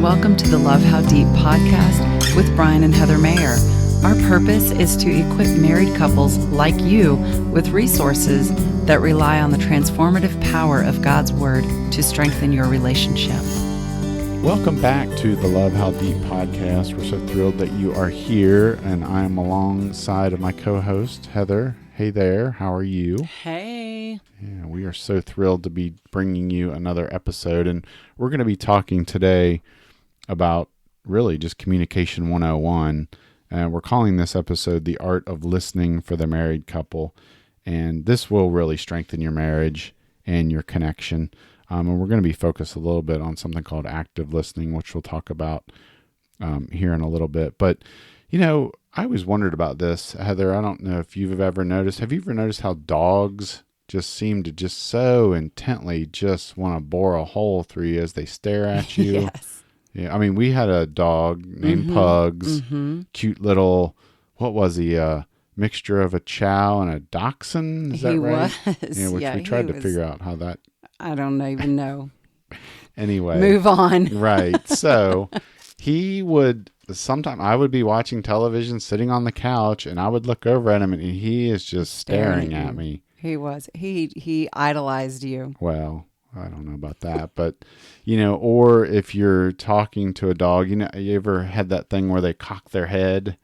welcome to the Love How Deep podcast with Brian and Heather Mayer. Our purpose is to equip married couples like you with resources that rely on the transformative power of God's Word to strengthen your relationship. Welcome back to the Love How Deep podcast. We're so thrilled that you are here, and I'm alongside of my co-host, Heather. Hey there, how are you? Hey. Yeah, we are so thrilled to be bringing you another episode, and we're going to be talking today about really just Communication 101, and we're calling this episode The Art of Listening for the Married Couple, and this will really strengthen your marriage and your connection. And we're going to be focused a little bit on something called active listening, which we'll talk about here in a little bit. But, you know, I always wondered about this, Heather. I don't know if you've ever noticed. Have you ever noticed how dogs just seem to just so intently just want to bore a hole through you as they stare at you? Yes. Yeah. I mean, we had a dog named Pugs, cute little, what was he? Mixture of a chow and a dachshund. Is that right? Was. Yeah, which we tried to figure out how that. I don't even know. Anyway. Move on. Right. So he would, sometimes I would be watching television sitting on the couch and I would look over at him and he is just staring at me. He was. He idolized you. Well, I don't know about that, but you know, or if you're talking to a dog, you know, you ever had that thing where they cock their head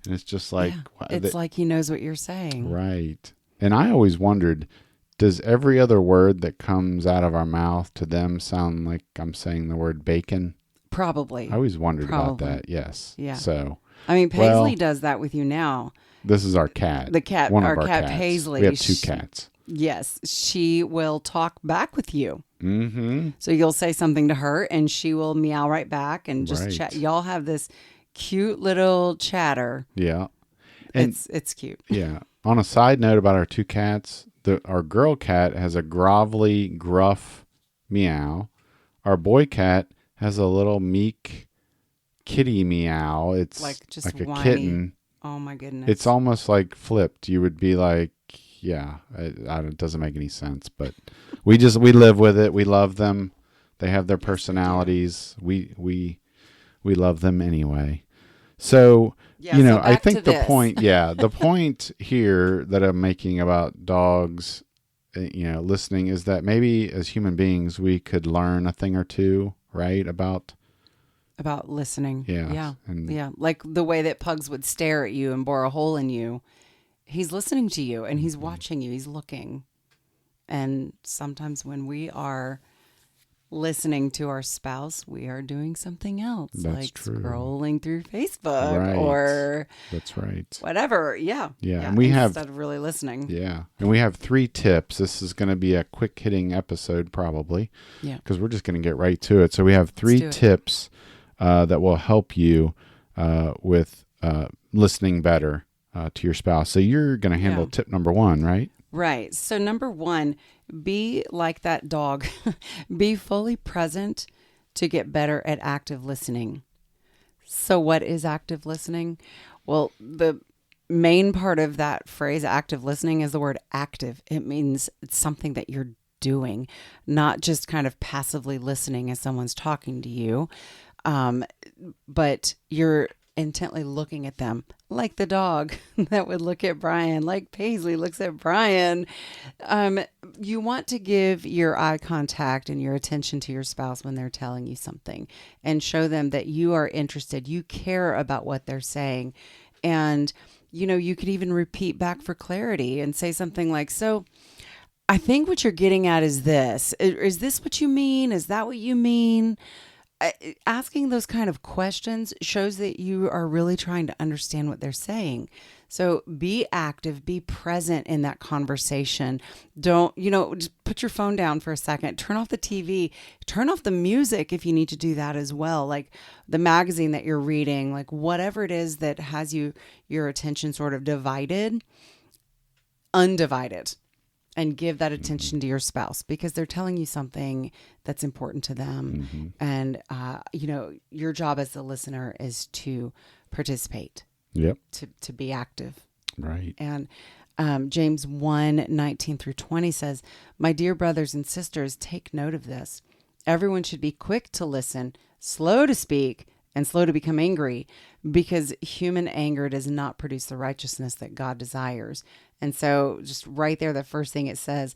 and it's just like, it's like he knows what you're saying. Right. And I always wondered, does every other word that comes out of our mouth to them sound like I'm saying the word bacon? Probably. I always wondered about that. Yes. Yeah. So, I mean, Paisley does that with you now. This is our cat. The cat, our cat cats. Paisley. We have two cats. Yes. She will talk back with you. Mm-hmm. So you'll say something to her and she will meow right back and just chat. Y'all have this cute little chatter. Yeah. And it's cute. Yeah. On a side note about our two cats, our girl cat has a grovelly, gruff meow. Our boy cat has a little meek kitty meow. It's like a whiny kitten. Oh my goodness. It's almost like flipped. You would be like, yeah, it doesn't make any sense, but we live with it. We love them. They have their personalities. We love them anyway. So, so I think the point here that I'm making about dogs, listening is that maybe as human beings, we could learn a thing or two, right? About listening. Yeah. Yeah. Like the way that Pugs would stare at you and bore a hole in you. He's listening to you and he's watching you. He's looking. And sometimes when we are listening to our spouse, we are doing something else. That's like true. Scrolling through Facebook or that's right. Whatever. Yeah. And we instead of really listening. Yeah. And we have 3 tips. This is going to be a quick hitting episode probably. Yeah. Because we're just going to get right to it. So we have 3 tips that will help you with listening better to your spouse. So you're going to handle tip number 1, right? Right. So number 1, be like that dog. Be fully present to get better at active listening. So what is active listening? Well, the main part of that phrase, active listening, is the word active. It means it's something that you're doing, not just kind of passively listening as someone's talking to you, but you're intently looking at them, like the dog that would look at Brian, like Paisley looks at Brian. You want to give your eye contact and your attention to your spouse when they're telling you something and show them that you are interested, you care about what they're saying. And, you could even repeat back for clarity and say something like, so I think what you're getting at is this. Is this what you mean? Is that what you mean? Asking those kind of questions shows that you are really trying to understand what they're saying. So be active, be present in that conversation. Don't, just put your phone down for a second, turn off the TV, turn off the music if you need to do that as well. Like the magazine that you're reading, like whatever it is that has your attention sort of undivided. And give that attention to your spouse because they're telling you something that's important to them. Mm-hmm. And, your job as the listener is to participate. Yep. To be active. Right. And James 1:19-20 says, "My dear brothers and sisters, take note of this. Everyone should be quick to listen, slow to speak, and slow to become angry, because human anger does not produce the righteousness that God desires. And so, just right there, the first thing it says,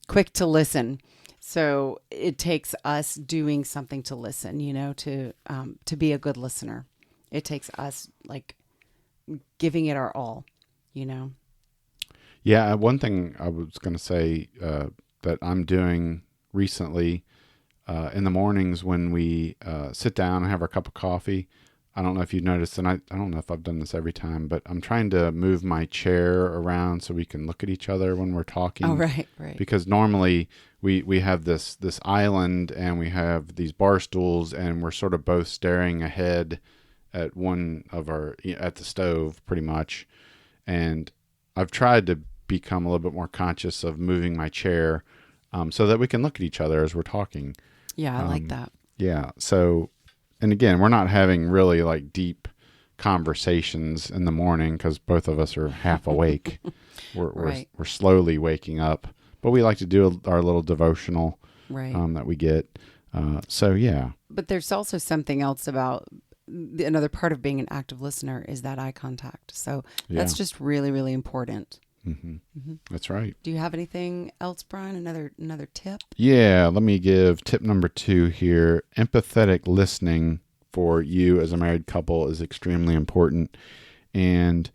quick to listen. So it takes us doing something to listen, to be a good listener. It takes us like giving it our all, you know. Yeah, one thing I was going to say that I'm doing recently in the mornings when we sit down and have our cup of coffee. I don't know if you've noticed, and I don't know if I've done this every time, but I'm trying to move my chair around so we can look at each other when we're talking. Oh, right. Because normally we have this island and we have these bar stools and we're sort of both staring ahead at at the stove pretty much. And I've tried to become a little bit more conscious of moving my chair so that we can look at each other as we're talking. Yeah, I like that. Yeah. So, and again, we're not having really like deep conversations in the morning because both of us are half awake. We're slowly waking up, but we like to do our little devotional that we get. So yeah. But there's also something else about another part of being an active listener is that eye contact. So that's just really, really important. Mm-hmm. That's right. Do you have anything else, Brian? Another tip? Yeah, let me give tip number 2 here. Empathetic listening for you as a married couple is extremely important. And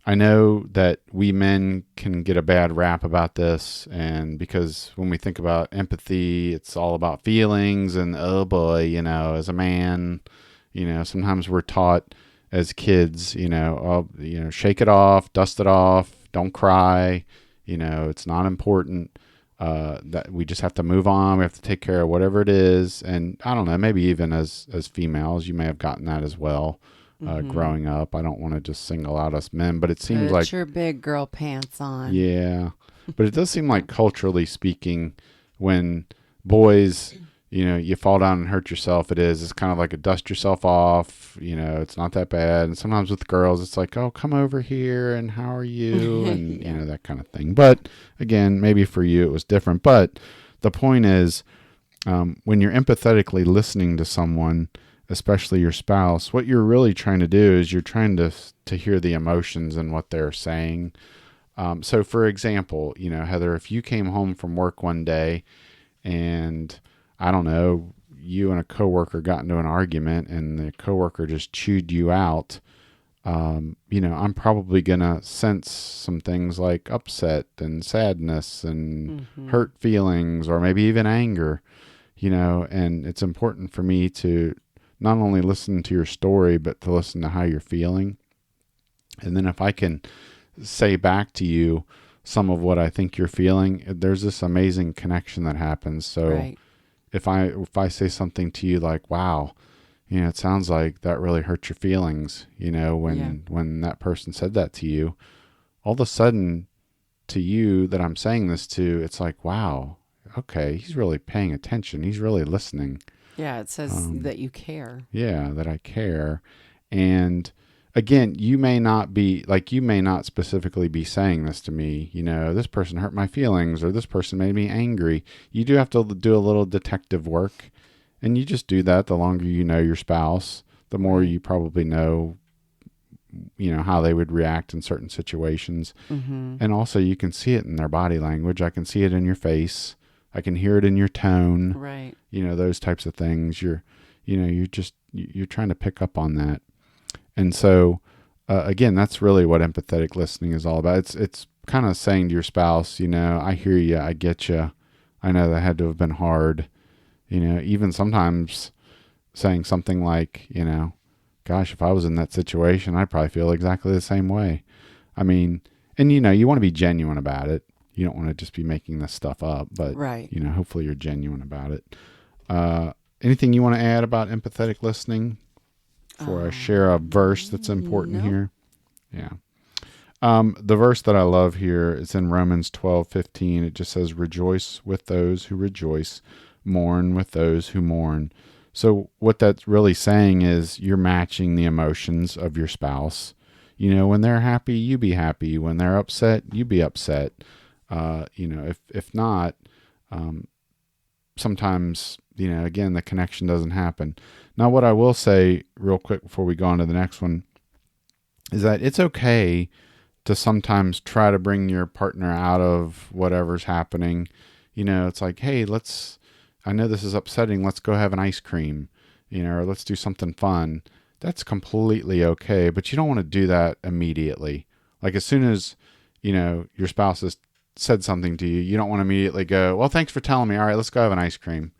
I know that we men can get a bad rap about this, and because when we think about empathy, it's all about feelings, and oh boy, as a man, sometimes we're taught as kids, shake it off, dust it off, don't cry, it's not important, that we just have to move on. We have to take care of whatever it is. And I don't know, maybe even as females, you may have gotten that as well. Growing up, I don't want to just single out us men, but it seems like your big girl pants on. Yeah, but it does seem like culturally speaking, when boys, you fall down and hurt yourself, it's kind of like a dust yourself off. It's not that bad. And sometimes with girls, it's like, oh, come over here and how are you, and that kind of thing. But again, maybe for you it was different. But the point is, when you're empathetically listening to someone, especially your spouse, what you're really trying to do is you're trying to hear the emotions and what they're saying. So for example, Heather, if you came home from work one day and I don't know, you and a coworker got into an argument and the coworker just chewed you out, I'm probably going to sense some things like upset and sadness and hurt feelings, or maybe even anger, and it's important for me to not only listen to your story, but to listen to how you're feeling. And then if I can say back to you some of what I think you're feeling, there's this amazing connection that happens. So if I say something to you like, wow, it sounds like that really hurt your feelings, when that person said that to you, all of a sudden to you that I'm saying this to, it's like, wow, okay, he's really paying attention. He's really listening. Yeah, it says that you care. Yeah, that I care. And again, you may not specifically be saying this to me, this person hurt my feelings or this person made me angry. You do have to do a little detective work, and you just do that. The longer you know your spouse, the more you probably know, how they would react in certain situations. And also you can see it in their body language. I can see it in your face. I can hear it in your tone. Right. Those types of things. You're trying to pick up on that. And so, again, that's really what empathetic listening is all about. It's kind of saying to your spouse, I hear you, I get you. I know that had to have been hard. Even sometimes saying something like, gosh, if I was in that situation, I'd probably feel exactly the same way. I mean, and you want to be genuine about it. You don't want to just be making this stuff up, but hopefully you're genuine about it. Anything you want to add about empathetic listening before I share a verse that's important here? Yeah. The verse that I love here is in Romans 12:15. It just says, rejoice with those who rejoice, mourn with those who mourn. So what that's really saying is you're matching the emotions of your spouse. When they're happy, you be happy. When they're upset, you be upset. If not, sometimes again, the connection doesn't happen. Now, what I will say real quick before we go on to the next one is that it's okay to sometimes try to bring your partner out of whatever's happening. It's like, hey, I know this is upsetting. Let's go have an ice cream, or let's do something fun. That's completely okay. But you don't want to do that immediately. Like as soon as, your spouse has said something to you, you don't want to immediately go, well, thanks for telling me. All right, let's go have an ice cream.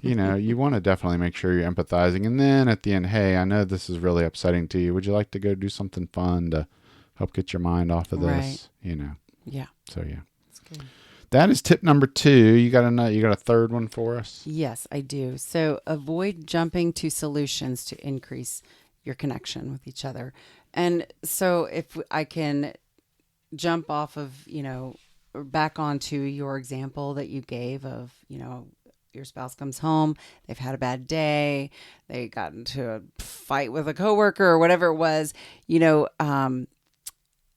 You want to definitely make sure you're empathizing. And then at the end, hey, I know this is really upsetting to you. Would you like to go do something fun to help get your mind off of this? Right. Yeah. So yeah. That's good. That is tip number 2. You got a third one for us? Yes, I do. So avoid jumping to solutions to increase your connection with each other. And so if I can jump off of, back onto your example that you gave of, your spouse comes home, they've had a bad day, they got into a fight with a coworker or whatever it was,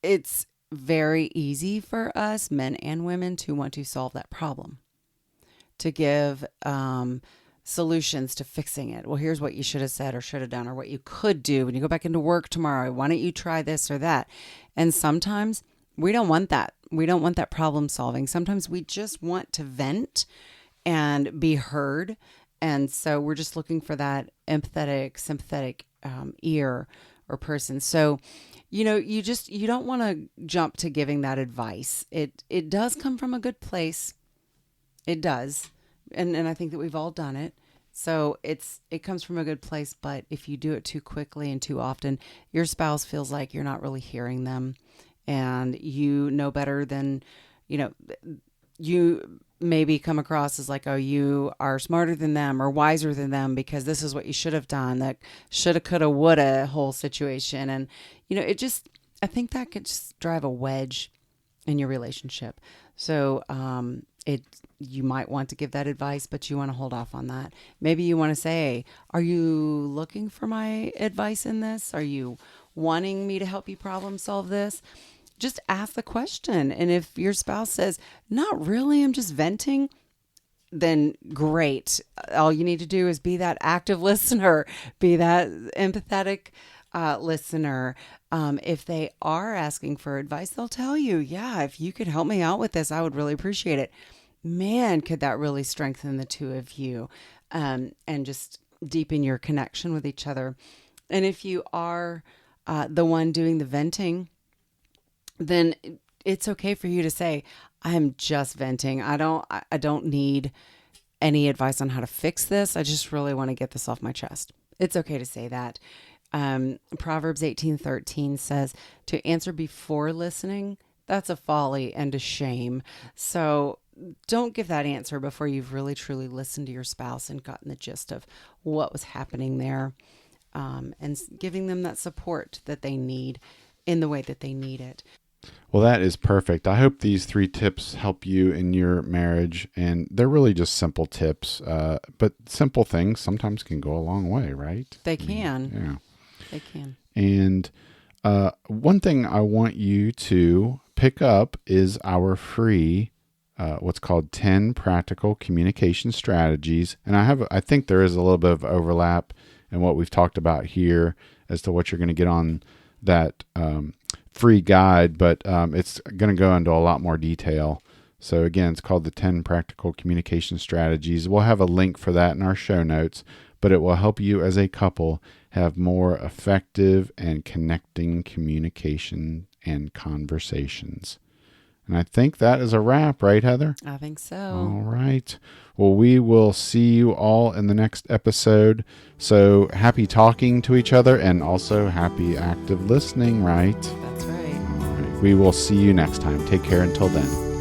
it's very easy for us, men and women, to want to solve that problem, to give solutions to fixing it. Well, here's what you should have said or should have done, or what you could do when you go back into work tomorrow. Why don't you try this or that? And sometimes we don't want that. We don't want that problem solving. Sometimes we just want to vent and be heard. And so we're just looking for that empathetic, sympathetic ear or person. So, you don't want to jump to giving that advice. It does come from a good place. It does. And I think that we've all done it. So it comes from a good place, but if you do it too quickly and too often, your spouse feels like you're not really hearing them, and you know better than, you maybe come across as like, oh, you are smarter than them or wiser than them because this is what you should have done, that shoulda, coulda, woulda whole situation. And, I think that could just drive a wedge in your relationship. So, you might want to give that advice, but you want to hold off on that. Maybe you want to say, are you looking for my advice in this? Are you wanting me to help you problem solve this? Just ask the question. And if your spouse says, not really, I'm just venting, then great. All you need to do is be that active listener, be that empathetic listener. If they are asking for advice, they'll tell you, yeah, if you could help me out with this, I would really appreciate it. Man, could that really strengthen the two of you, and just deepen your connection with each other. And if you are the one doing the venting, then it's okay for you to say, I'm just venting. I don't need any advice on how to fix this. I just really want to get this off my chest. It's okay to say that. Proverbs 18:13 says, to answer before listening, that's a folly and a shame. So don't give that answer before you've really truly listened to your spouse and gotten the gist of what was happening there, and giving them that support that they need in the way that they need it. Well, that is perfect. I hope these 3 tips help you in your marriage, and they're really just simple tips, but simple things sometimes can go a long way, right? They can. Yeah. They can. And one thing I want you to pick up is our free what's called 10 practical communication strategies. And I think there is a little bit of overlap in what we've talked about here as to what you're going to get on that free guide, but it's going to go into a lot more detail. So again, it's called the 10 practical communication strategies. We'll have a link for that in our show notes, but it will help you as a couple have more effective and connecting communication and conversations. And I think that is a wrap, right, Heather? I think so. All right. Well, we will see you all in the next episode. So happy talking to each other and also happy active listening, right? That's right. All right. We will see you next time. Take care until then.